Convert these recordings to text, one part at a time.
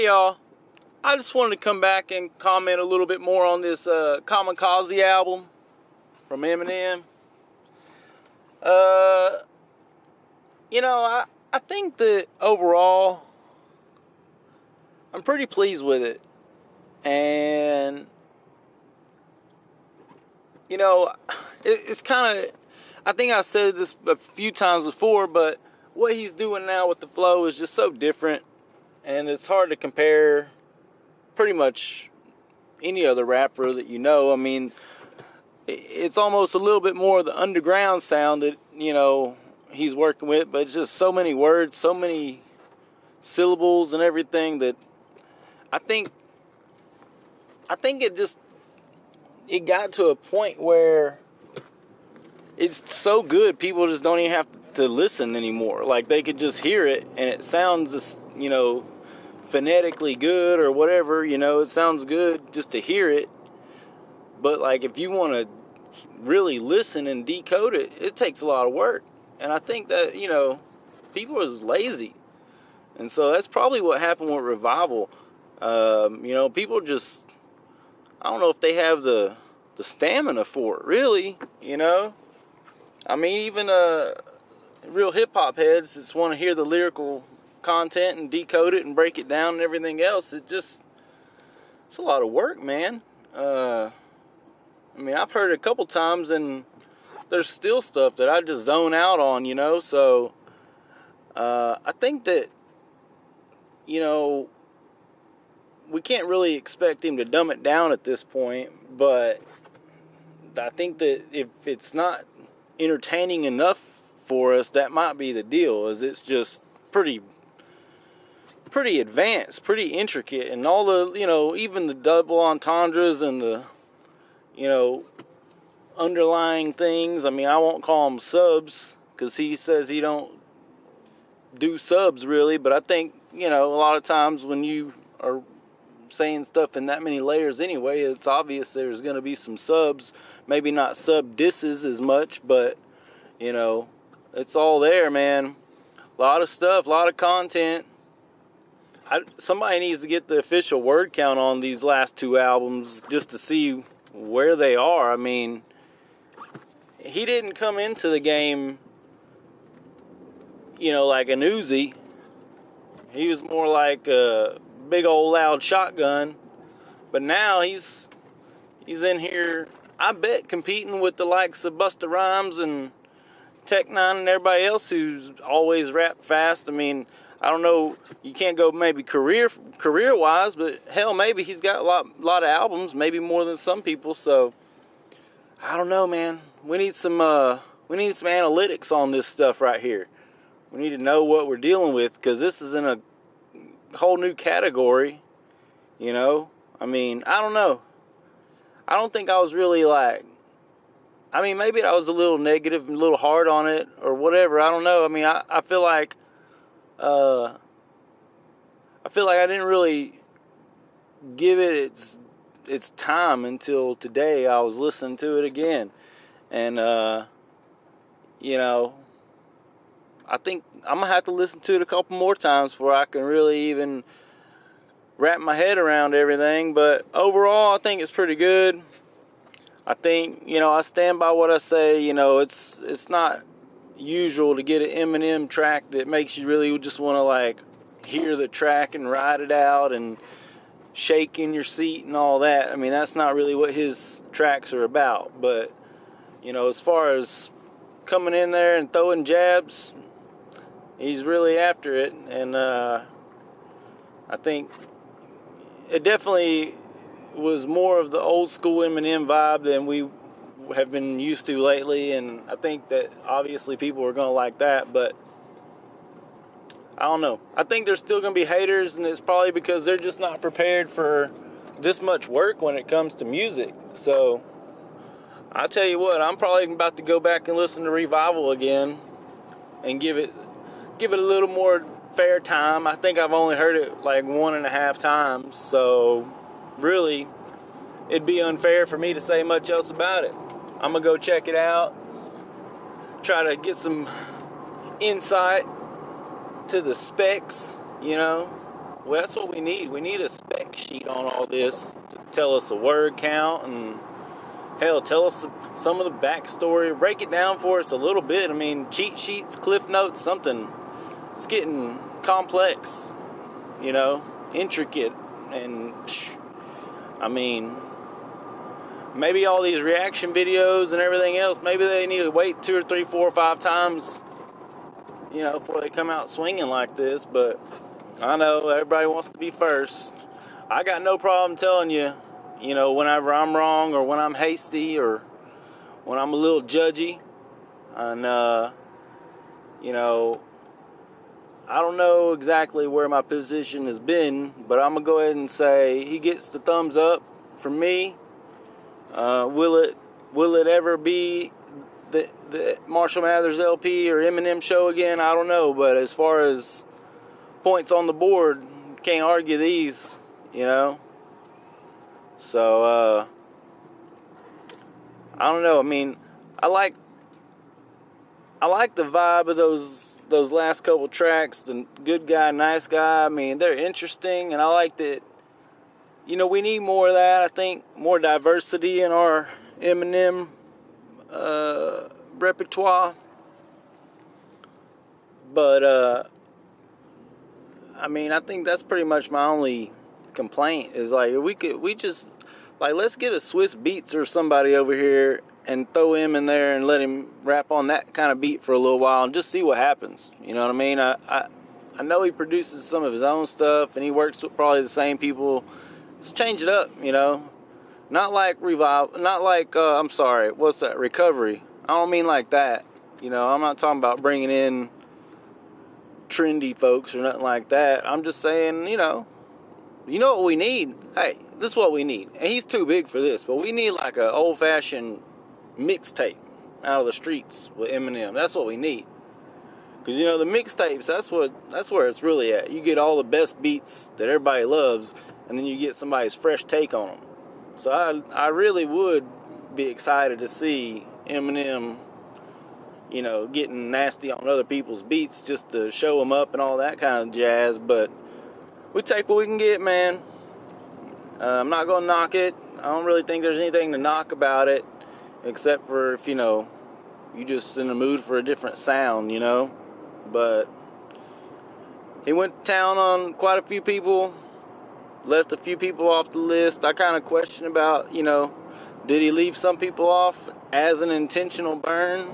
Hey y'all, I just wanted to come back and comment a little bit more on this Kamikaze album from Eminem. I think that overall I'm pretty pleased with it. And it's kind of, I think I've said this a few times before, but what he's doing now with the flow is just so different, and it's hard to compare pretty much any other rapper that you know. I mean, it's almost a little bit more of the underground sound that, he's working with, but it's just so many words, so many syllables and everything that I think it got to a point where it's so good people just don't even have to listen anymore. Like, they could just hear it and it sounds just, phonetically good or whatever, it sounds good just to hear it. But like, if you want to really listen and decode it, it takes a lot of work. And I think that, people are lazy. And so that's probably what happened with Revival. People just, I don't know if they have the stamina for it, really, I mean, even real hip-hop heads just want to hear the lyrical content and decode it and break it down and everything else. It's a lot of work, man. I mean, I've heard it a couple times and there's still stuff that I just zone out on, so I think that, we can't really expect him to dumb it down at this point, but I think that if it's not entertaining enough for us, that might be the deal, is it's just pretty advanced, pretty intricate, and all the, even the double entendres and the, underlying things. I mean, I won't call them subs, because he says he don't do subs really, but I think, a lot of times when you are saying stuff in that many layers anyway, it's obvious there's going to be some subs, maybe not sub disses as much, but it's all there, man. A lot of stuff, a lot of content. Somebody needs to get the official word count on these last two albums just to see where they are. I mean, he didn't come into the game, like an Uzi. He was more like a big old loud shotgun, but now he's in here, I bet, competing with the likes of Busta Rhymes and Tech Nine and everybody else who's always rapped fast. I mean, I don't know, you can't go maybe career wise, but hell, maybe he's got a lot of albums, maybe more than some people. So I don't know, man. We need some analytics on this stuff right here. We need to know what we're dealing with, because this is in a whole new category, I mean, I don't know. I don't think I was really maybe I was a little negative and a little hard on it or whatever. I don't know. I mean, I feel like I didn't really give it its time until today. I was listening to it again, and I think I'm going to have to listen to it a couple more times before I can really even wrap my head around everything. But overall, I think it's pretty good. I think, I stand by what I say. It's not usual to get an Eminem track that makes you really just want to, hear the track and ride it out and shake in your seat and all that. I mean, that's not really what his tracks are about. But, as far as coming in there and throwing jabs, he's really after it, and I think it definitely was more of the old school Eminem vibe than we have been used to lately, and I think that obviously people are going to like that, but I don't know. I think there's still going to be haters, and it's probably because they're just not prepared for this much work when it comes to music. So I tell you what, I'm probably about to go back and listen to Revival again and give it a little more fair time. I think I've only heard it 1.5 times, so really it'd be unfair for me to say much else about it. I'm gonna go check it out, try to get some insight to the specs, Well, that's what we need. We need a spec sheet on all this to tell us the word count and, hell, tell us some of the backstory. Break it down for us a little bit. I mean, cheat sheets, cliff notes, something. It's getting complex, you know, intricate. And, I mean, maybe all these reaction videos and everything else, maybe they need to wait 2 or 3, 4 or 5 times, you know, before they come out swinging like this. But I know everybody wants to be first. I got no problem telling you, you know, whenever I'm wrong or when I'm hasty or when I'm a little judgy. And, you know, I don't know exactly where my position has been, but I'm going to go ahead and say he gets the thumbs up from me. Will it ever be the Marshall Mathers LP or Eminem show again? I don't know, but as far as points on the board, can't argue these, you know. So I don't know. I mean, I like the vibe of those last couple tracks. The good guy, nice guy. I mean, they're interesting, and I like that. You know, we need more of that. I think more diversity in our Eminem repertoire. But I mean, I think that's pretty much my only complaint is like we just let's get a Swiss Beats or somebody over here and throw him in there and let him rap on that kind of beat for a little while and just see what happens. You know what I mean? I know he produces some of his own stuff and he works with probably the same people. Let's change it up, you know. Not like Recovery. I don't mean like that. You know, I'm not talking about bringing in trendy folks or nothing like that. I'm just saying, you know what we need? Hey, this is what we need. And he's too big for this, but we need like an old-fashioned mixtape out of the streets with Eminem. That's what we need. Because, you know, the mixtapes, that's where it's really at. You get all the best beats that everybody loves, and then you get somebody's fresh take on them. So I really would be excited to see Eminem, you know, getting nasty on other people's beats just to show them up and all that kind of jazz. But we take what we can get, man. I'm not going to knock it. I don't really think there's anything to knock about it, except for if, you know, you just in the mood for a different sound, you know. But he went to town on quite a few people, left a few people off the list. I kind of question about, you know, did he leave some people off as an intentional burn?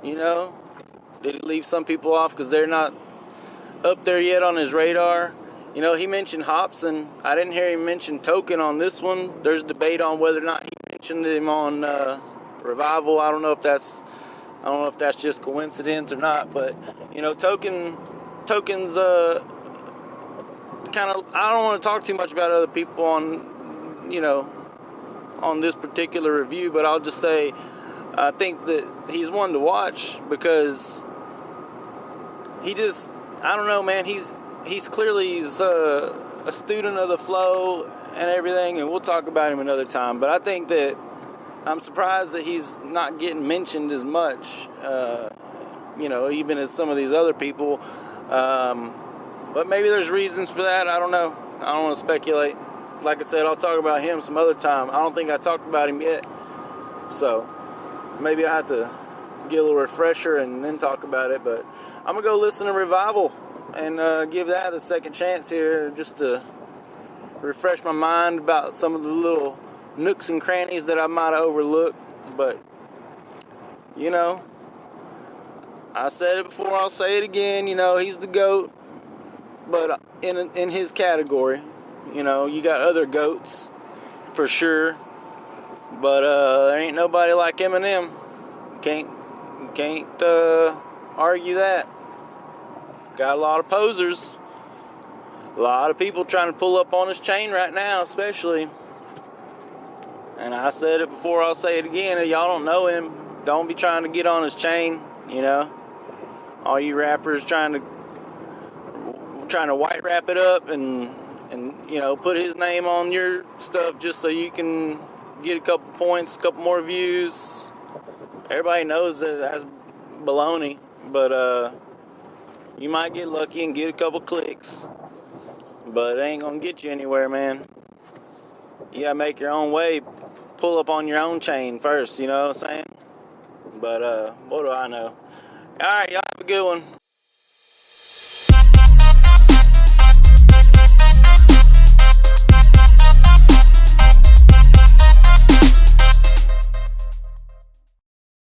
You know, did he leave some people off because they're not up there yet on his radar? You know, he mentioned Hobson. I didn't hear him mention Token on this one. There's debate on whether or not he mentioned him on Revival. I don't know if that's just coincidence or not. But you know, Token's kind of. I don't want to talk too much about other people on, you know, on this particular review. But I'll just say, I think that he's one to watch because he just. I don't know, man. He's clearly a student of the flow and everything, and we'll talk about him another time. But I think that I'm surprised that he's not getting mentioned as much, you know, even as some of these other people. But maybe there's reasons for that. I don't know. I don't want to speculate. Like I said, I'll talk about him some other time. I don't think I talked about him yet. So maybe I have to get a little refresher and then talk about it. But I'm going to go listen to Revival and give that a second chance here just to refresh my mind about some of the little nooks and crannies that I might have overlooked. But, you know, I said it before, I'll say it again. You know, he's the GOAT, but in his category. You know, you got other GOATs for sure, but there ain't nobody like Eminem. Can't argue that. Got a lot of posers, a lot of people trying to pull up on his chain right now, especially. And I said it before, I'll say it again. If y'all don't know him, don't be trying to get on his chain. You know, all you rappers trying to white wrap it up and you know, put his name on your stuff just so you can get a couple points, a couple more views. Everybody knows that that's baloney, but you might get lucky and get a couple clicks. but it ain't gonna get you anywhere, man. You gotta make your own way, pull up on your own chain first, you know what I'm saying? But what do I know? Alright, y'all have a good one.